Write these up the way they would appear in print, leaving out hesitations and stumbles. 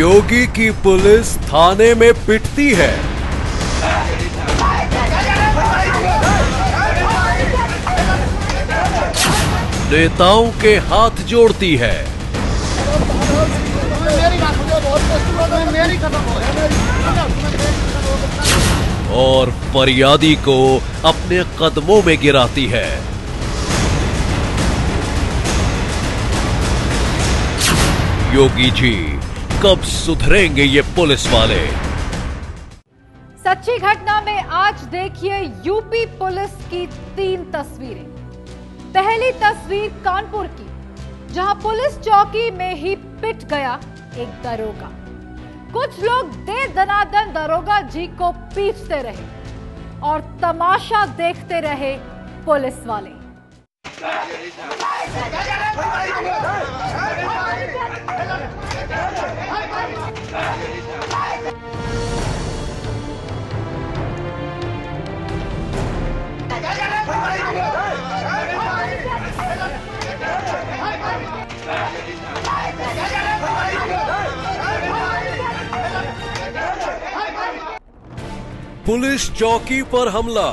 योगी की पुलिस थाने में पिटती है। नेताओं के हाथ जोड़ती है और फरियादी को अपने कदमों में गिराती है। योगी जी कब सुधरेंगे ये पुलिस वाले? सच्ची घटना में आज देखिए यूपी पुलिस की 3 तस्वीरें। पहली तस्वीर कानपुर की, जहां पुलिस चौकी में ही पिट गया एक दरोगा। कुछ लोग दे दनादन दरोगा जी को पीटते रहे और तमाशा देखते रहे पुलिस वाले। पुलिस चौकी पर हमला,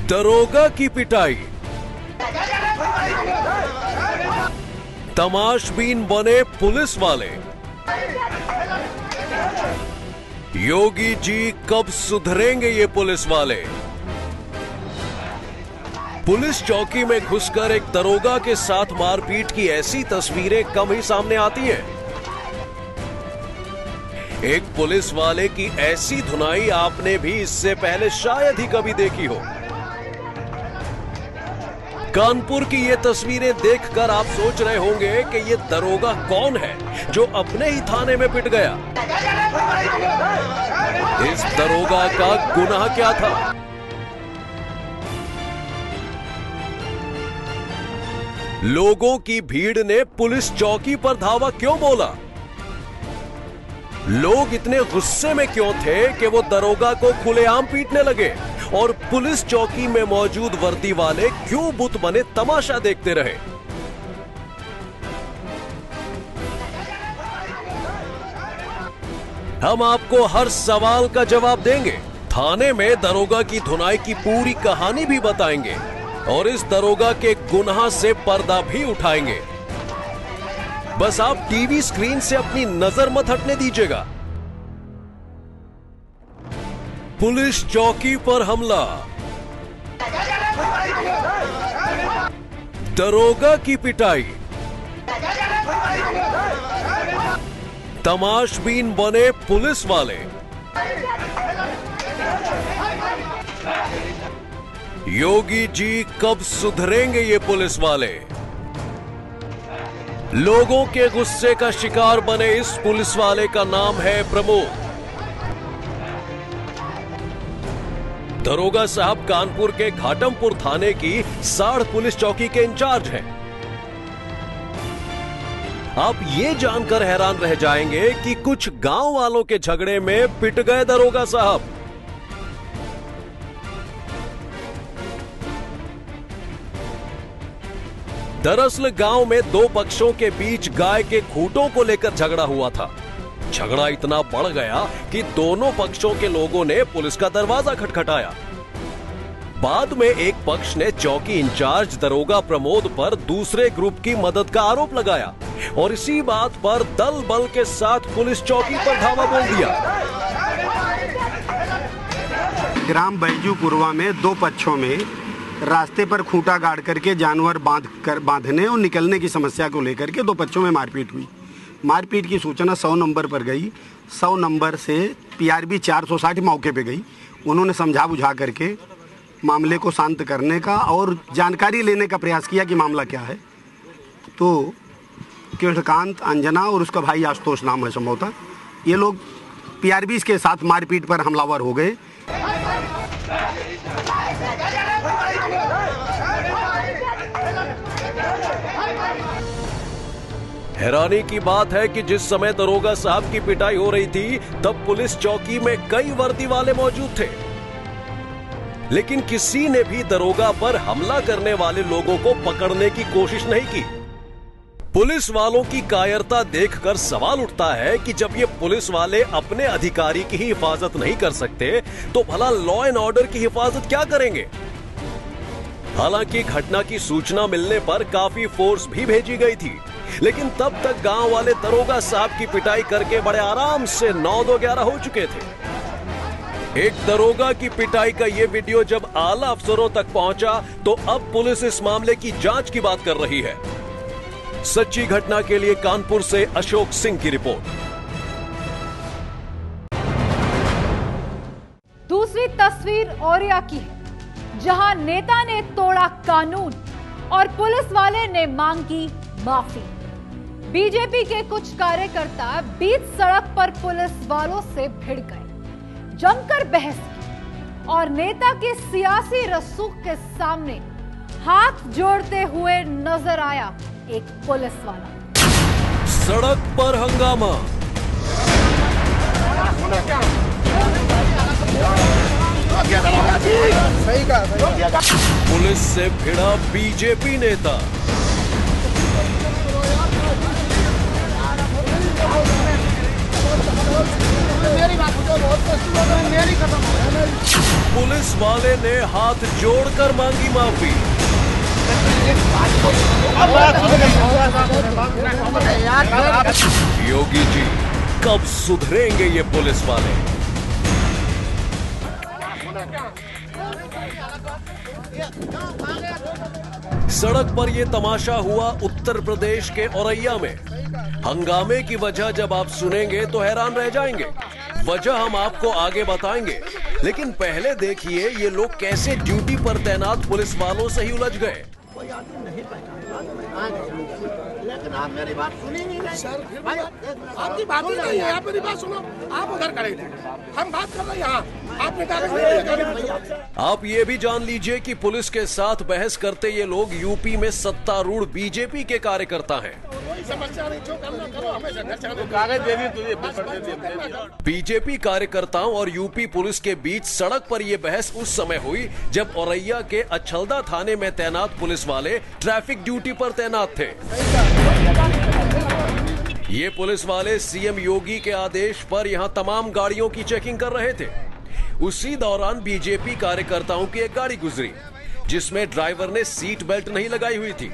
दरोगा की पिटाई, तमाशबीन बने पुलिस वाले। योगी जी कब सुधरेंगे ये पुलिस वाले? पुलिस चौकी में घुसकर एक दरोगा के साथ मारपीट की ऐसी तस्वीरें कम ही सामने आती हैं। एक पुलिस वाले की ऐसी धुनाई आपने भी इससे पहले शायद ही कभी देखी हो। कानपुर की ये तस्वीरें देखकर आप सोच रहे होंगे कि ये दरोगा कौन है जो अपने ही थाने में पिट गया। इस दरोगा का गुनाह क्या था? लोगों की भीड़ ने पुलिस चौकी पर धावा क्यों बोला? लोग इतने गुस्से में क्यों थे कि वो दरोगा को खुलेआम पीटने लगे और पुलिस चौकी में मौजूद वर्दी वाले क्यों बुत बने तमाशा देखते रहे? हम आपको हर सवाल का जवाब देंगे, थाने में दरोगा की धुनाई की पूरी कहानी भी बताएंगे और इस दरोगा के गुनाह से पर्दा भी उठाएंगे। बस आप टीवी स्क्रीन से अपनी नजर मत हटने दीजिएगा। पुलिस चौकी पर हमला, दरोगा की पिटाई, तमाशबीन बने पुलिस वाले। योगी जी कब सुधरेंगे ये पुलिस वाले? लोगों के गुस्से का शिकार बने इस पुलिस वाले का नाम है प्रमोद। दरोगा साहब कानपुर के घाटमपुर थाने की साड़ पुलिस चौकी के इंचार्ज हैं। आप ये जानकर हैरान रह जाएंगे कि कुछ गांव वालों के झगड़े में पिट गए दरोगा साहब। दरअसल गांव में 2 पक्षों के बीच गाय के खूंटों को लेकर झगड़ा हुआ था। झगड़ा इतना बढ़ गया कि दोनों पक्षों के लोगों ने पुलिस का दरवाजा खटखटाया। बाद में एक पक्ष ने चौकी इंचार्ज दरोगा प्रमोद पर दूसरे ग्रुप की मदद का आरोप लगाया और इसी बात पर दल बल के साथ पुलिस चौकी पर धावा बोल दिया। ग्राम बैजूपुरवा में 2 पक्षों में रास्ते पर खूंटा गाड़ करके जानवर बांधने और निकलने की समस्या को लेकर के 2 पक्षों में मारपीट हुई। मारपीट की सूचना 100 नंबर पर गई। 100 नंबर से PRB 460 मौके पे गई। उन्होंने समझा बुझा करके मामले को शांत करने का और जानकारी लेने का प्रयास किया कि मामला क्या है। तो कृष्णकांत, अंजना और उसका भाई आशुतोष नाम है संभवतः, ये लोग PRB के साथ मारपीट पर हमलावर हो गए। हैरानी की बात है कि जिस समय दरोगा साहब की पिटाई हो रही थी तब पुलिस चौकी में कई वर्दी वाले मौजूद थे, लेकिन किसी ने भी दरोगा पर हमला करने वाले लोगों को पकड़ने की कोशिश नहीं की। पुलिस वालों की कायरता देखकर सवाल उठता है कि जब ये पुलिस वाले अपने अधिकारी की ही हिफाजत नहीं कर सकते तो भला लॉ एंड ऑर्डर की हिफाजत क्या करेंगे। हालांकि घटना की सूचना मिलने पर काफी फोर्स भी भेजी गई थी, लेकिन तब तक गांव वाले दरोगा साहब की पिटाई करके बड़े आराम से 9-11 हो चुके थे। एक दरोगा की पिटाई का ये वीडियो जब आला अफसरों तक पहुंचा तो अब पुलिस इस मामले की जांच की बात कर रही है। सच्ची घटना के लिए कानपुर से अशोक सिंह की रिपोर्ट। दूसरी तस्वीर औरिया की है, जहां नेता ने तोड़ा कानून और पुलिस वाले ने मांगी माफी। बीजेपी के कुछ कार्यकर्ता बीच सड़क पर पुलिस वालों से भिड़ गए, जमकर बहस की और नेता के सियासी रसूख के सामने हाथ जोड़ते हुए नजर आया एक पुलिस वाला। सड़क पर हंगामा, पुलिस से भिड़ा बीजेपी नेता। पुलिस वाले ने हाथ जोड़कर मांगी माफी। योगी जी कब सुधरेंगे ये पुलिस वाले। सड़क पर यह तमाशा हुआ उत्तर प्रदेश के औरैया में। हंगामे की वजह जब आप सुनेंगे तो हैरान रह जाएंगे। वजह हम आपको आगे बताएंगे, लेकिन पहले देखिए ये लोग कैसे ड्यूटी पर तैनात पुलिस वालों से ही उलझ गए। लेकिन आप मेरी बात सुनी नहीं सर। भाई आपकी बात ही नहीं है, आप मेरी बात सुनो। आप उधर खड़े थे, हम बात कर रहे हैं यहाँ। आपने आप ये भी जान लीजिए कि पुलिस के साथ बहस करते ये लोग यूपी में सत्तारूढ़ बीजेपी के कार्यकर्ता हैं। समस्या नहीं, जो करना करो, हमें कागज दे दिए। बीजेपी कार्यकर्ताओं और यूपी पुलिस के बीच सड़क पर यह बहस उस समय हुई जब औरैया के अछलदा थाने में तैनात पुलिस वाले ट्रैफिक ड्यूटी पर तैनात थे। ये पुलिस वाले सीएम योगी के आदेश पर यहां तमाम गाड़ियों की चेकिंग कर रहे थे। उसी दौरान बीजेपी कार्यकर्ताओं की एक गाड़ी गुजरी जिसमें ड्राइवर ने सीट बेल्ट नहीं लगाई हुई थी।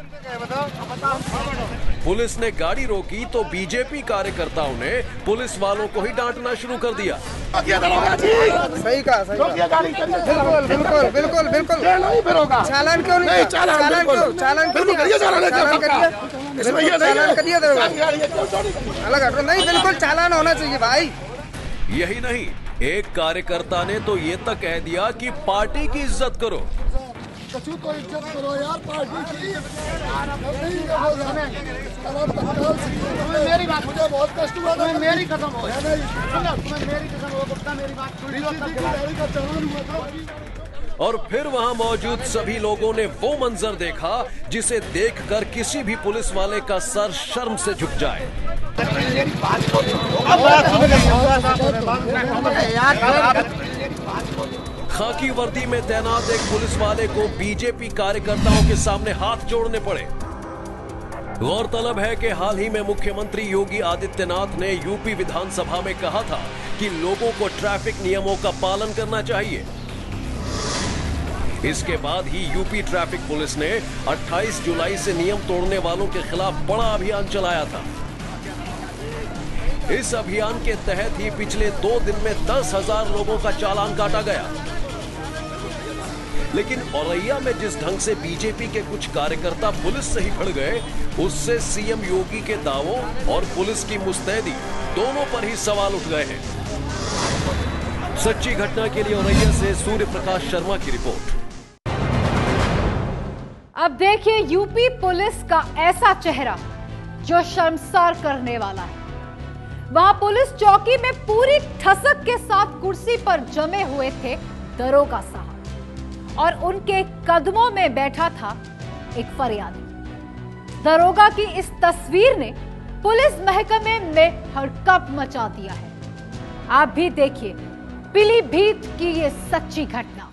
पुलिस ने गाड़ी रोकी तो बीजेपी कार्यकर्ताओं ने पुलिस वालों को ही डांटना शुरू कर दिया। सही कहा, बिल्कुल बिल्कुल बिल्कुल। चालान क्यों नहीं? चालान क्यों नहीं करिए? अलग हटो नहीं, बिल्कुल चालान होना चाहिए भाई। यही नहीं, एक कार्यकर्ता ने तो ये तक कह दिया कि पार्टी की इज्जत करो। तो इज्जत करो यार पार्टी की। मेरी बात, मुझे बहुत कष्ट हुआ था। मेरी कसम हो, मेरी कसम हो, गुप्ता मेरी बात सुन। और फिर वहां मौजूद सभी लोगों ने वो मंजर देखा जिसे देखकर किसी भी पुलिस वाले का सर शर्म से झुक जाए। खाकी वर्दी में तैनात एक पुलिस वाले को बीजेपी कार्यकर्ताओं के सामने हाथ जोड़ने पड़े। गौरतलब है कि हाल ही में मुख्यमंत्री योगी आदित्यनाथ ने यूपी विधानसभा में कहा था कि लोगों को ट्रैफिक नियमों का पालन करना चाहिए। इसके बाद ही यूपी ट्रैफिक पुलिस ने 28 जुलाई से नियम तोड़ने वालों के खिलाफ बड़ा अभियान चलाया था। इस अभियान के तहत ही पिछले 2 दिन में 10,000 लोगों का चालान काटा गया। लेकिन औरैया में जिस ढंग से बीजेपी के कुछ कार्यकर्ता पुलिस से ही भिड़ गए, उससे सीएम योगी के दावों और पुलिस की मुस्तैदी दोनों पर ही सवाल उठ गए हैं। सच्ची घटना के लिए औरैया से सूर्य प्रकाश शर्मा की रिपोर्ट। अब देखिए यूपी पुलिस का ऐसा चेहरा जो शर्मसार करने वाला है। वहां पुलिस चौकी में पूरी ठसक के साथ कुर्सी पर जमे हुए थे दरोगा साहब और उनके कदमों में बैठा था एक फरियादी। दरोगा की इस तस्वीर ने पुलिस महकमे में हड़कंप मचा दिया है। आप भी देखिए पीलीभीत की ये सच्ची घटना।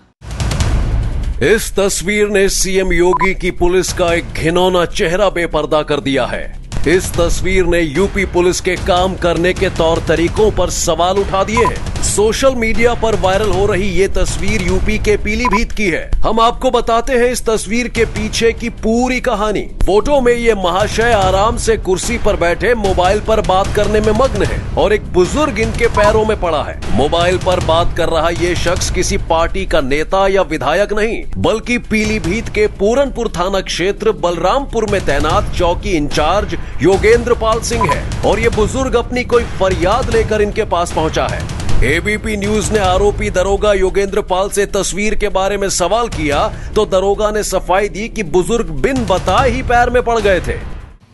इस तस्वीर ने सीएम योगी की पुलिस का एक घिनौना चेहरा बेपर्दा कर दिया है। इस तस्वीर ने यूपी पुलिस के काम करने के तौर तरीकों पर सवाल उठा दिए हैं। सोशल मीडिया पर वायरल हो रही ये तस्वीर यूपी के पीलीभीत की है। हम आपको बताते हैं इस तस्वीर के पीछे की पूरी कहानी। फोटो में ये महाशय आराम से कुर्सी पर बैठे मोबाइल पर बात करने में मग्न है और एक बुजुर्ग इनके पैरों में पड़ा है। मोबाइल पर बात कर रहा ये शख्स किसी पार्टी का नेता या विधायक नहीं, बल्कि पीलीभीत के पूरनपुर थाना क्षेत्र बलरामपुर में तैनात चौकी इंचार्ज योगेंद्र पाल सिंह है और ये बुजुर्ग अपनी कोई फरियाद लेकर इनके पास पहुंचा है। एबीपी न्यूज ने आरोपी दरोगा योगेंद्र पाल से तस्वीर के बारे में सवाल किया तो दरोगा ने सफाई दी कि बुजुर्ग बिन बताए ही पैर में पड़ गए थे।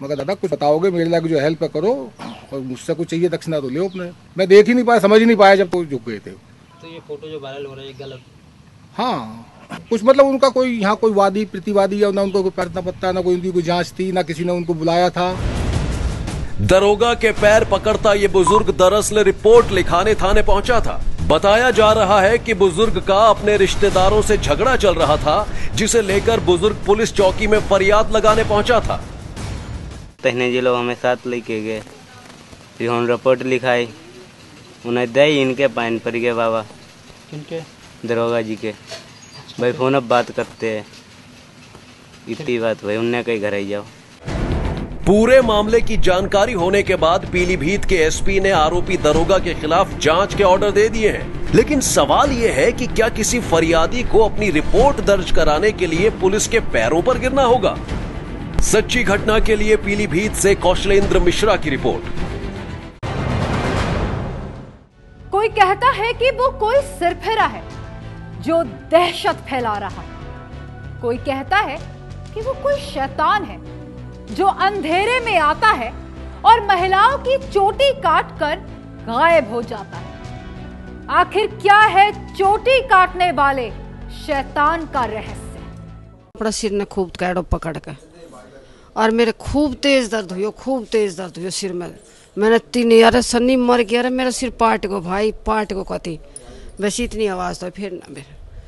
मगर दादा कुछ बताओगे मेरे लायक जो हेल्प करो और मुझसे कुछ चाहिए दक्षिणा तो ले अपने। मैं देख ही नहीं पाया, समझ ही नहीं पाया जब तो झुक गए थे। तो ये फोटो जो वायरल हो रहा है गलत? हाँ, कुछ मतलब उनका कोई यहाँ कोई वादी प्रतिवादी या ना उनको कोई पता पत्ता, ना कोई उनकी कोई जांच थी, ना किसी ने उनको बुलाया था। दरोगा के पैर पकड़ता ये बुजुर्ग दरअसल रिपोर्ट लिखाने थाने पहुंचा था। बताया जा रहा है कि बुजुर्ग का अपने रिश्तेदारों से झगड़ा चल रहा था, जिसे लेकर बुजुर्ग पुलिस चौकी में फरियाद लगाने पहुंचा था। तहने जी लोग हमें साथ लेके गए, फिर हम रिपोर्ट लिखाई, उन्हें दे इनके पाइन पर गए बाबा। किनके? दरोगा जी के। भाई फोन अब बात करते हैं, इतनी बात भाई उनने कहीं घर आई जाओ। पूरे मामले की जानकारी होने के बाद पीलीभीत के एसपी ने आरोपी दरोगा के खिलाफ जांच के ऑर्डर दे दिए हैं। लेकिन सवाल यह है कि क्या किसी फरियादी को अपनी रिपोर्ट दर्ज कराने के लिए पुलिस के पैरों पर गिरना होगा? सच्ची घटना के लिए पीलीभीत से कौशलेंद्र मिश्रा की रिपोर्ट। कोई कहता है कि वो कोई सिरफिरा है जो दहशत फैला रहा है। कोई कहता है कि वो कोई शैतान है जो अंधेरे में आता है और महिलाओं की चोटी काटकर गायब हो जाता है। आखिर क्या है चोटी काटने वाले शैतान का रहस्य? अपना सिर ने खूब कैडो पकड़ के और मेरे खूब तेज दर्द हुई सिर में। मैंने 3 यार सन्नी मर गया रे, मेरा सिर पाट को भाई, पाट को कती बस इतनी आवाज तो फिर ना मेरे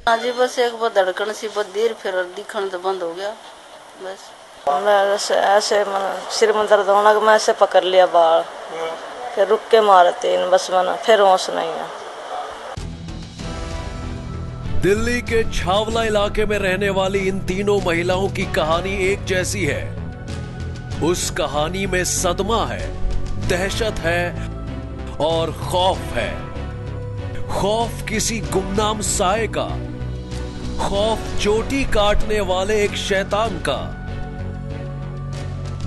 आज बस एक बार धड़कन सी बहुत देर फिर दिखने तो बंद हो गया। बस मैं ऐसे सिर में दर्द होना कि मैं ऐसे पकड़ लिया बाल, फिर रुक के मारे 3 बस मैंने फिर होश नहीं है। दिल्ली के छावला इलाके में रहने वाली इन तीनों महिलाओं की कहानी एक जैसी है। उस कहानी में सदमा है, दहशत है और खौफ है। खौफ किसी गुमनाम साए का, खौफ चोटी काटने वाले एक शैतान का।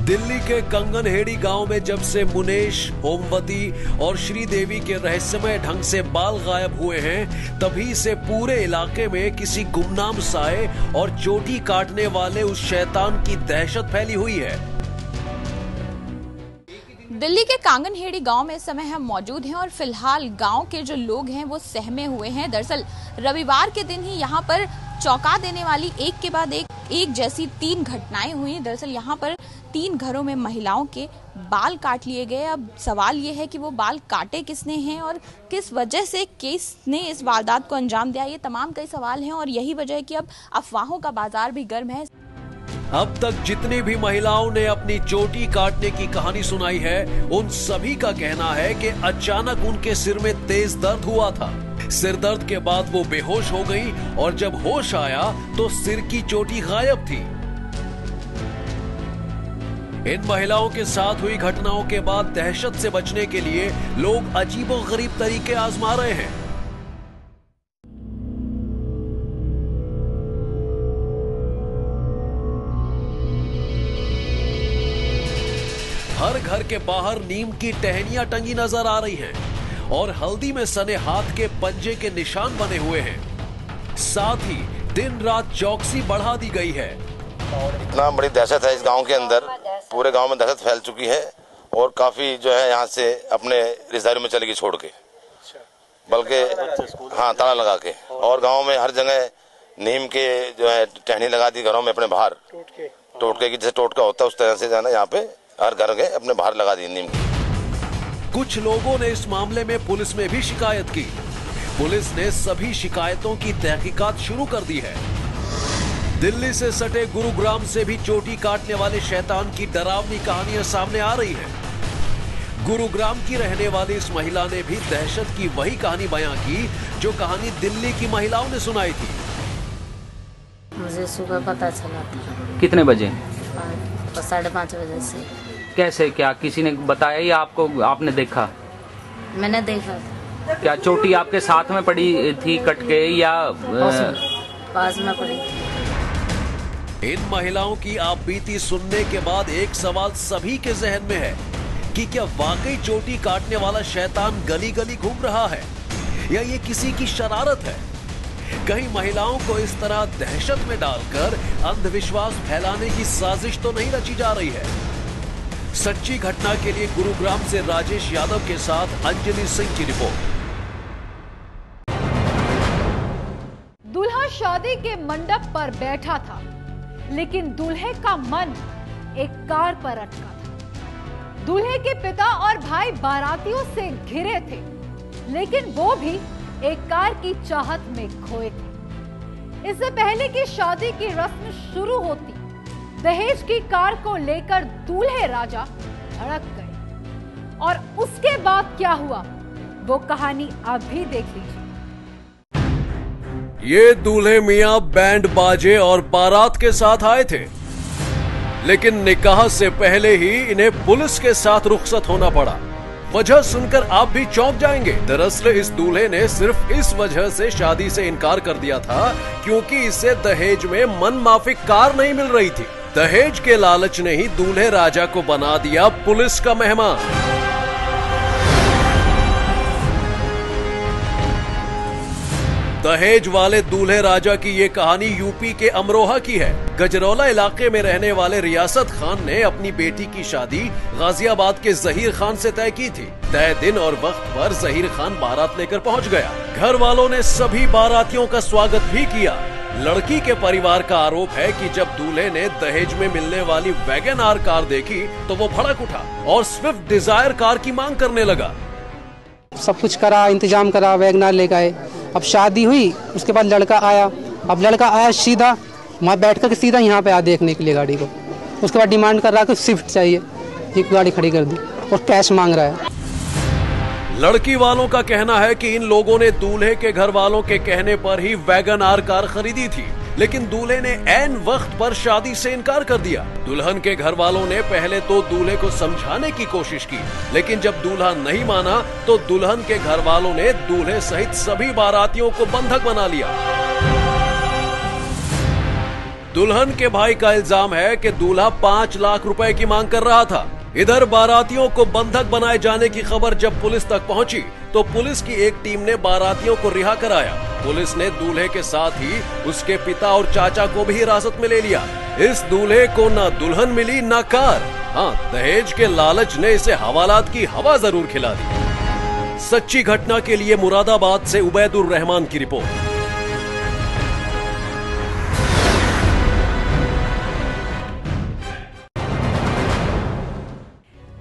दिल्ली के कंगनहेड़ी गांव में जब से मुनेश, ओमवती और श्रीदेवी के रहस्यमय ढंग से बाल गायब हुए हैं, तभी से पूरे इलाके में किसी गुमनाम साए और चोटी काटने वाले उस शैतान की दहशत फैली हुई है। दिल्ली के कांगनहेड़ी गांव में इस समय हम मौजूद हैं और फिलहाल गांव के जो लोग हैं वो सहमे हुए हैं। दरअसल रविवार के दिन ही यहां पर चौंका देने वाली एक के बाद एक जैसी 3 घटनाएं हुई। दरअसल यहां पर 3 घरों में महिलाओं के बाल काट लिए गए। अब सवाल ये है कि वो बाल काटे किसने हैं और किस वजह से किसने इस वारदात को अंजाम दिया। ये तमाम कई सवाल हैं और यही वजह है कि अब अफवाहों का बाजार भी गर्म है। अब तक जितनी भी महिलाओं ने अपनी चोटी काटने की कहानी सुनाई है, उन सभी का कहना है कि अचानक उनके सिर में तेज दर्द हुआ था। सिर दर्द के बाद वो बेहोश हो गई और जब होश आया तो सिर की चोटी गायब थी। इन महिलाओं के साथ हुई घटनाओं के बाद दहशत से बचने के लिए लोग अजीबोगरीब तरीके आजमा रहे हैं। हर घर के बाहर नीम की टहनियां टंगी नजर आ रही हैं और हल्दी में सने हाथ के पंजे के निशान बने हुए हैं। साथ ही दिन रात चौकसी बढ़ा दी गई है। इतना बड़ी दहशत है इस गांव के अंदर, पूरे गांव में दहशत फैल चुकी है और काफी जो है यहाँ से अपने रिश्तेदारों में चली गई छोड़ के, बल्कि हाँ ताला लगा के। और गांव में हर जगह नीम के जो है टहनी लगा दी घरों में अपने बाहर, टोटके की जैसे टोटका होता है उस तरह से जाना यहाँ पे हर घर के अपने बाहर लगा दी नीम की। कुछ लोगों ने इस मामले में पुलिस में भी शिकायत की। पुलिस ने सभी शिकायतों की तहकीकात शुरू कर दी है। दिल्ली से सटे गुरुग्राम से भी चोटी काटने वाले शैतान की डरावनी कहानियां सामने आ रही हैं। गुरुग्राम की रहने वाली इस महिला ने भी दहशत की वही कहानी बयां की जो कहानी दिल्ली की महिलाओं ने सुनाई थी। मुझे सुबह पता चला था। कितने बजे? 5:30 बजे से। कैसे, क्या किसी ने बताया या आपको आपने देखा? मैंने देखा था। क्या चोटी आपके साथ में पड़ी थी कट के या पास में पड़ी थी? इन महिलाओं की आपबीती सुनने के बाद एक सवाल सभी के जहन में है कि क्या वाकई चोटी काटने वाला शैतान गली गली घूम रहा है या ये किसी की शरारत है? कहीं महिलाओं को इस तरह दहशत में डालकर अंधविश्वास फैलाने की साजिश तो नहीं रची जा रही है? सच्ची घटना के लिए गुरुग्राम से राजेश यादव के साथ अंजलि सिंह की रिपोर्ट। दूल्हा शादी के मंडप पर बैठा था, लेकिन दूल्हे का मन एक कार पर अटका था। दूल्हे के पिता और भाई बारातियों से घिरे थे, लेकिन वो भी एक कार की चाहत में खोए थे। इससे पहले कि शादी की रस्म शुरू होती, दहेज की कार को लेकर दूल्हे राजा भड़क गए। और उसके बाद क्या हुआ, वो कहानी आप भी देख लीजिए। ये दूल्हे मियां बैंड बाजे और बारात के साथ आए थे, लेकिन निकाह से पहले ही इन्हें पुलिस के साथ रुखसत होना पड़ा। वजह सुनकर आप भी चौंक जाएंगे। दरअसल इस दूल्हे ने सिर्फ इस वजह से शादी से इनकार कर दिया था क्योंकि इसे दहेज में मनमाफिक कार नहीं मिल रही थी। दहेज के लालच ने ही दूल्हे राजा को बना दिया पुलिस का मेहमान। दहेज वाले दूल्हे राजा की ये कहानी यूपी के अमरोहा की है। गजरौला इलाके में रहने वाले रियासत खान ने अपनी बेटी की शादी गाजियाबाद के जहीर खान से तय की थी। तय दिन और वक्त पर जहीर खान बारात लेकर पहुंच गया। घर वालों ने सभी बारातियों का स्वागत भी किया। लड़की के परिवार का आरोप है कि जब दूल्हे ने दहेज में मिलने वाली वैगन आर कार देखी तो वो भड़क उठा और स्विफ्ट डिजायर कार की मांग करने लगा। सब कुछ करा, इंतजाम करा, वैगन आर लेकर आए। अब शादी हुई, उसके बाद लड़का आया। अब लड़का आया सीधा वहाँ बैठ कर सीधा यहाँ पे आ देखने के लिए गाड़ी को। उसके बाद डिमांड कर रहा है कि स्विफ्ट चाहिए, ये गाड़ी खड़ी कर दी और कैश मांग रहा है। लड़की वालों का कहना है कि इन लोगों ने दूल्हे के घर वालों के कहने पर ही वैगन आर कार खरीदी थी, लेकिन दूल्हे ने ऐन वक्त पर शादी से इनकार कर दिया। दुल्हन के घर वालों ने पहले तो दूल्हे को समझाने की कोशिश की, लेकिन जब दूल्हा नहीं माना तो दुल्हन के घर वालों ने दूल्हे सहित सभी बारातियों को बंधक बना लिया। दुल्हन के भाई का इल्जाम है कि दूल्हा 5 लाख रुपए की मांग कर रहा था। इधर बारातियों को बंधक बनाए जाने की खबर जब पुलिस तक पहुंची तो पुलिस की एक टीम ने बारातियों को रिहा कराया। पुलिस ने दूल्हे के साथ ही उसके पिता और चाचा को भी हिरासत में ले लिया। इस दूल्हे को ना दुल्हन मिली ना कार। हाँ, दहेज के लालच ने इसे हवालात की हवा जरूर खिला दी। सच्ची घटना के लिए मुरादाबाद से उबैदुर रहमान की रिपोर्ट।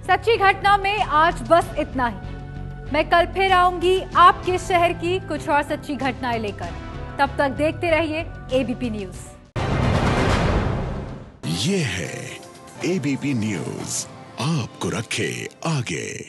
सच्ची घटना में आज बस इतना ही। मैं कल फिर आऊंगी आपके शहर की कुछ और सच्ची घटनाएं लेकर। तब तक देखते रहिए एबीपी न्यूज। ये है एबीपी न्यूज, आपको रखे आगे।